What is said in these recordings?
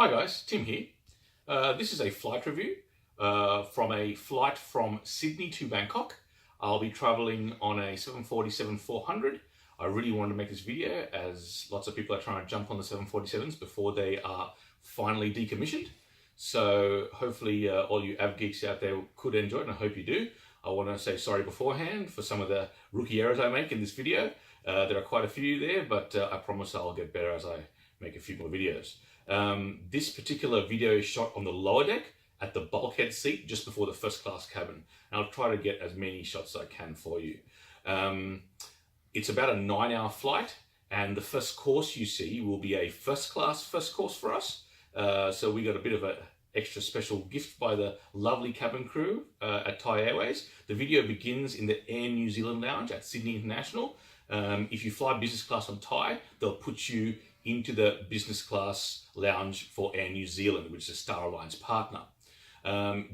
Hi guys, Tim here. This is a flight review from a flight from Sydney to Bangkok. I'll be traveling on a 747-400. I really wanted to make this video as lots of people are trying to jump on the 747s before they are finally decommissioned. So hopefully all you av geeks out there could enjoy it, and I hope you do. I want to say sorry beforehand for some of the rookie errors I make in this video. There are quite a few there, but I promise I'll get better as I make a few more videos. This particular video is shot on the lower deck at the bulkhead seat just before the first class cabin. And I'll try to get as many shots as I can for you. It's about a 9-hour flight, and the first course you see will be a first course for us. So we got a bit of a extra special gift by the lovely cabin crew at Thai Airways. The video begins in the Air New Zealand lounge at Sydney International. If you fly business class on Thai, they'll put you into the business class lounge for Air New Zealand, which is a Star Alliance partner.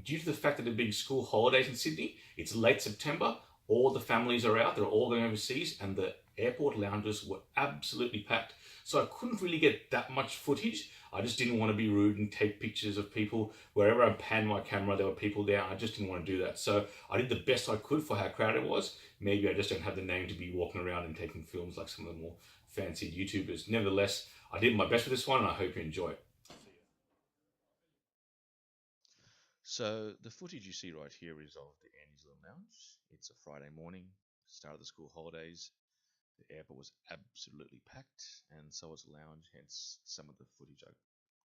Due to the fact that there are big school holidays in Sydney, it's late September, all the families are out, they're all going overseas, and the airport lounges were absolutely packed. So I couldn't really get that much footage. I just didn't want to be rude and take pictures of people. Wherever I panned my camera, there were people there. I just didn't want to do that. So I did the best I could for how crowded it was. Maybe I just don't have the name to be walking around and taking films like some of the more fancied YouTubers. Nevertheless, I did my best with this one, and I hope you enjoy it. So the footage you see right here is of the Air New Zealand lounge. It's a Friday morning, start of the school holidays. The airport was absolutely packed, and so was the lounge. Hence, some of the footage I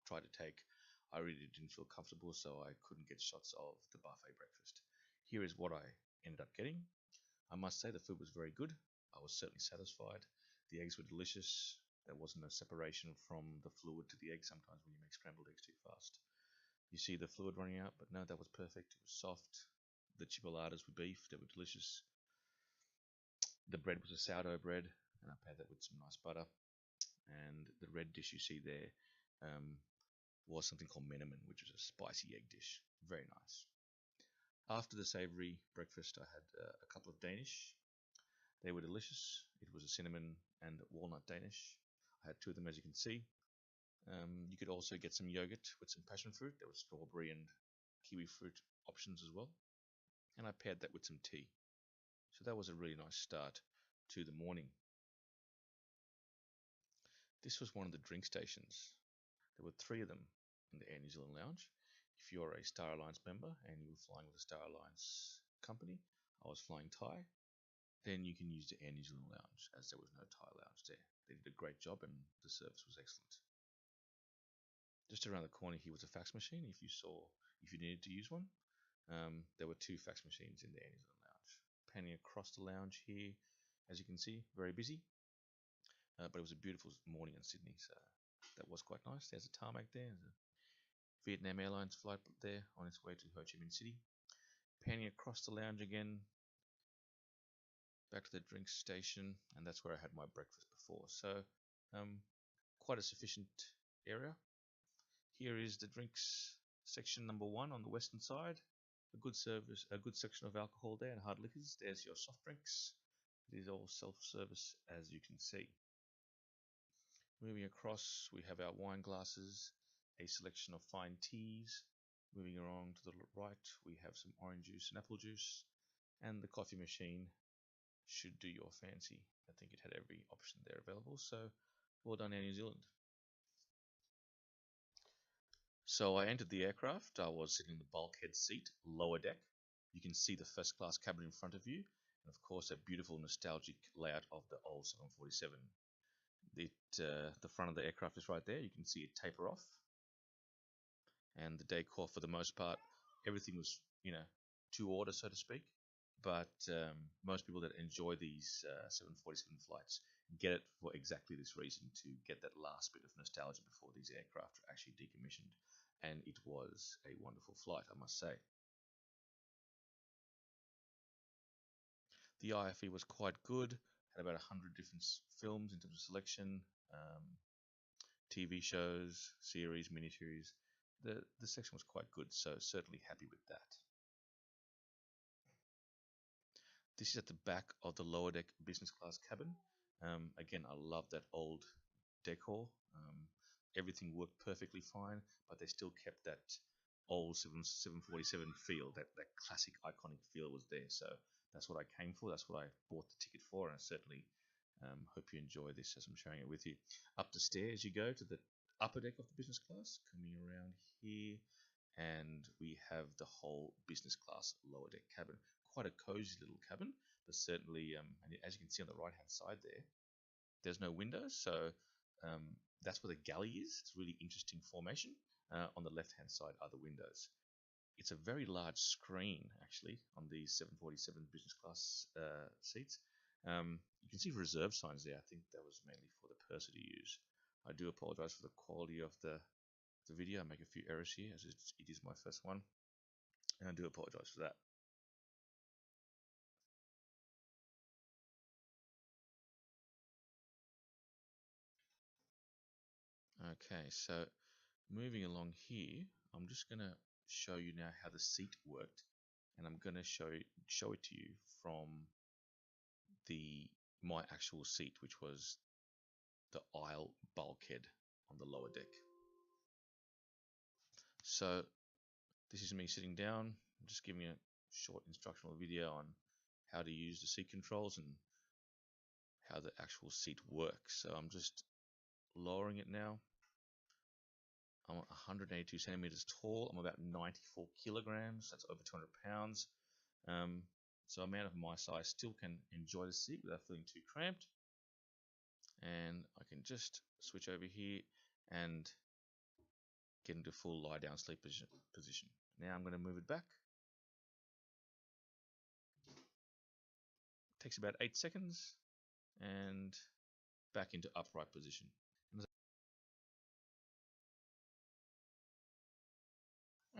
tried to take, I really didn't feel comfortable, so I couldn't get shots of the buffet breakfast. Here is what I ended up getting. I must say the food was very good. I was certainly satisfied. The eggs were delicious. There wasn't a separation from the fluid to the egg sometimes when you make scrambled eggs too fast. You see the fluid running out, but no, that was perfect. It was soft. The chipolatas were beef. They were delicious. The bread was a sourdough bread, and I paired that with some nice butter. And the red dish you see there was something called menemen, which was a spicy egg dish. Very nice. After the savory breakfast, I had a couple of Danish. They were delicious. It was a cinnamon and walnut Danish. I had two of them, as you can see. You could also get some yogurt with some passion fruit. There was strawberry and kiwi fruit options as well. And I paired that with some tea. So that was a really nice start to the morning. This was one of the drink stations. There were three of them in the Air New Zealand lounge. If you're a Star Alliance member and you were flying with a Star Alliance company, I was flying Thai, then you can use the Air New Zealand lounge, as there was no Thai lounge there. They did a great job and the service was excellent. Just around the corner here was a fax machine. If you needed to use one, there were two fax machines in the Air New Zealand lounge. Panning across the lounge here, as you can see, very busy. But it was a beautiful morning in Sydney, so that was quite nice. There's a tarmac there. There's a Vietnam Airlines flight there on its way to Ho Chi Minh City. Panning across the lounge again, back to the drink station, and that's where I had my breakfast before. So quite a sufficient area. Here is the drinks section number 1 on the western side. A good section of alcohol there and hard liquors. There's your soft drinks. It is all self-service, as you can see. Moving across, we have our wine glasses, a selection of fine teas. Moving along to the right, we have some orange juice and apple juice, and the coffee machine should do your fancy. I think it had every option there available, so well done, Air New Zealand. So I entered the aircraft. I was sitting in the bulkhead seat, lower deck. You can see the first class cabin in front of you, and of course a beautiful nostalgic layout of the old 747. The front of the aircraft is right there. You can see it taper off, and the decor for the most part, everything was to order, so to speak. But most people that enjoy these 747 flights get it for exactly this reason, to get that last bit of nostalgia before these aircraft are actually decommissioned. And it was a wonderful flight, I must say. The IFE was quite good, had about 100 different films in terms of selection, TV shows, series, miniseries. The section was quite good, so certainly happy with that. This is at the back of the lower deck business class cabin. Again, I love that old decor. everything worked perfectly fine, but they still kept that old 747 feel, that classic iconic feel was there. So that's what I came for. That's what I bought the ticket for, and I certainly hope you enjoy this as I'm sharing it with you. Up the stairs you go to the upper deck of the business class, coming around here, and we have the whole business class lower deck cabin. Quite a cozy little cabin, but certainly, and as you can see on the right hand side there, there's no windows, so that's where the galley is. It's a really interesting formation. On the left hand side are the windows. It's a very large screen actually on these 747 business class seats. You can see reserve signs there. I think that was mainly for the purser to use. I do apologize for the quality of the video. I make a few errors here as it is my first one, and I do apologize for that. Okay, so moving along here, I'm just going to show you now how the seat worked, and I'm going to show it to you from my actual seat, which was the aisle bulkhead on the lower deck. So this is me sitting down. I'm just giving a short instructional video on how to use the seat controls and how the actual seat works. So I'm just lowering it now. I'm 182 centimeters tall. I'm about 94 kilograms. That's over 200 pounds. So a man of my size still can enjoy the seat without feeling too cramped. And I can just switch over here and get into full lie down sleep position. Now I'm going to move it back. It takes about 8 seconds and back into upright position.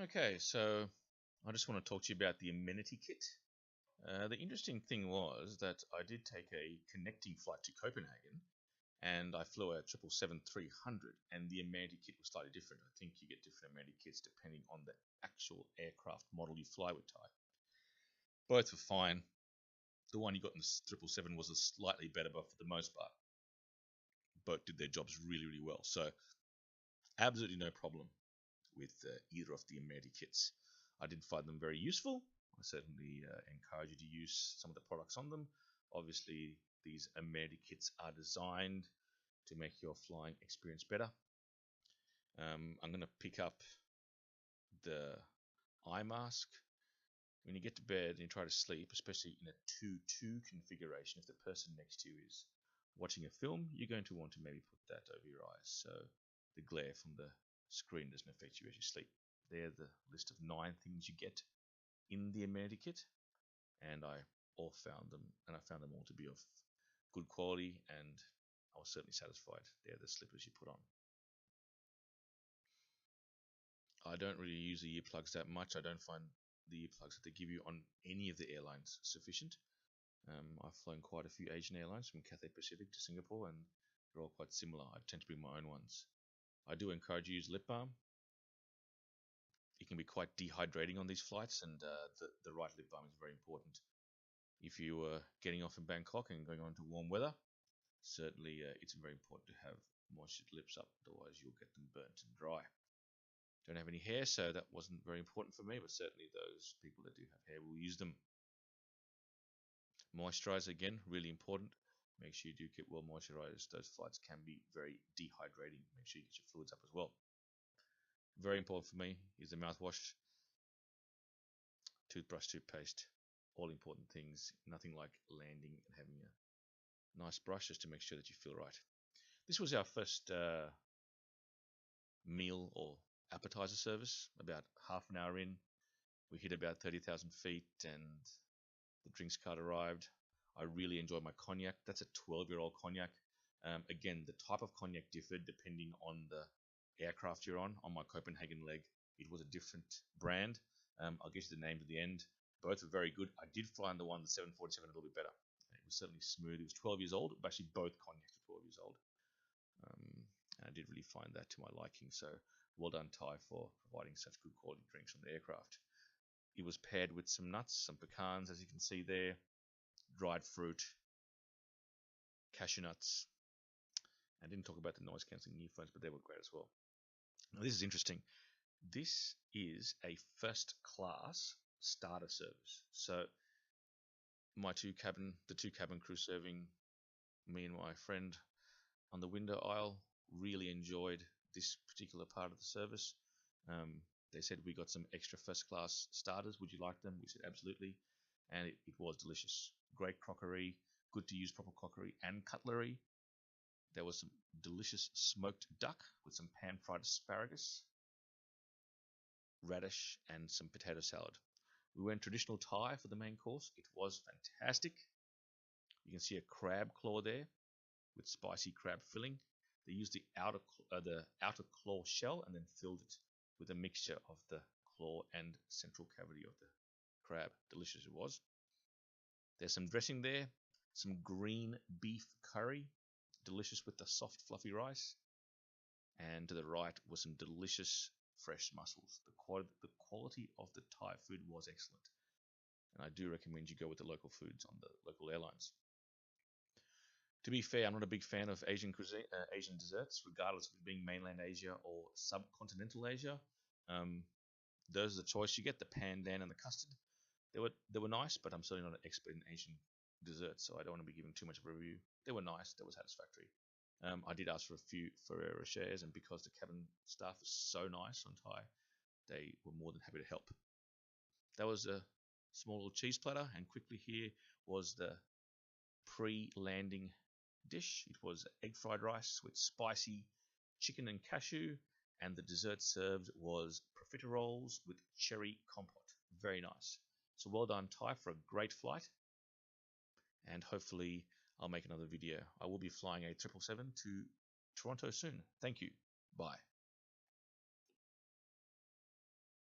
Okay, so I just want to talk to you about the amenity kit. The interesting thing was that I did take a connecting flight to Copenhagen, and I flew a 777-300, and the amenity kit was slightly different. I think you get different amenity kits depending on the actual aircraft model you fly with, Thai. Both were fine. The one you got in the 777 was slightly better, but for the most part, both did their jobs really, really well. So absolutely no problem with either of the amenity kits. I did find them very useful. I certainly encourage you to use some of the products on them. Obviously, these amenity kits are designed to make your flying experience better. I'm going to pick up the eye mask. When you get to bed and you try to sleep, especially in a 2-2 configuration, if the person next to you is watching a film, you're going to want to maybe put that over your eyes so the glare from the screen doesn't affect you as you sleep. They're the list of 9 things you get in the amenity kit, and I found them all to be of good quality, and I was certainly satisfied. They're the slippers you put on. I don't really use the earplugs that much. I don't find the earplugs that they give you on any of the airlines sufficient. I've flown quite a few Asian airlines from Cathay Pacific to Singapore, and they're all quite similar. I tend to bring my own ones. I do encourage you to use lip balm. It can be quite dehydrating on these flights, and the right lip balm is very important. If you are getting off in Bangkok and going on to warm weather, certainly it's very important to have moistured lips up, otherwise you'll get them burnt and dry. Don't have any hair, so that wasn't very important for me, but certainly those people that do have hair will use them. Moisturize, again, really important. Make sure you do get well moisturized. Those flights can be very dehydrating. Make sure you get your fluids up as well. Very important for me is the mouthwash, toothbrush, toothpaste, all important things. Nothing like landing and having a nice brush just to make sure that you feel right. This was our first meal or appetizer service. About half an hour in, we hit about 30,000 feet and the drinks cart arrived. I really enjoyed my cognac. That's a 12-year-old cognac. Again, the type of cognac differed depending on the aircraft you're on. On my Copenhagen leg, it was a different brand. I'll get you the names at the end. Both were very good. I did find the 747 a little bit better. It was certainly smooth. It was 12 years old, but actually both cognacs were 12 years old. And I did really find that to my liking. So well done, Thai, for providing such good quality drinks on the aircraft. It was paired with some nuts, some pecans, as you can see there, dried fruit, cashew nuts, I didn't talk about the noise cancelling earphones, but they were great as well. Now, this is interesting. This is a first class starter service. So the two cabin crew serving me and my friend on the window aisle really enjoyed this particular part of the service. They said, we got some extra first class starters. Would you like them? We said absolutely. And it was delicious. Great crockery, good to use proper crockery and cutlery. There was some delicious smoked duck with some pan fried asparagus, radish, and some potato salad. We went traditional Thai for the main course. It was fantastic. You can see a crab claw there with spicy crab filling. They used the outer claw shell and then filled it with a mixture of the claw and central cavity of the crab. Delicious it was. There's some dressing there, some green beef curry, delicious with the soft fluffy rice. And to the right was some delicious fresh mussels. The quality of the Thai food was excellent. And I do recommend you go with the local foods on the local airlines. To be fair, I'm not a big fan of Asian cuisine, Asian desserts, regardless of it being mainland Asia or subcontinental Asia. Those are the choice you get: the pandan and the custard. They were nice, but I'm certainly not an expert in Asian desserts, so I don't want to be giving too much of a review. They were nice, they were satisfactory. I did ask for a few Ferrero Rochers, and because the cabin staff was so nice on Thai, they were more than happy to help. That was a small little cheese platter, and quickly here was the pre-landing dish. It was egg fried rice with spicy chicken and cashew, and the dessert served was profiteroles with cherry compote. Very nice. So well done, Thai, for a great flight, and hopefully I'll make another video. I will be flying a 777 to Toronto soon. Thank you. Bye.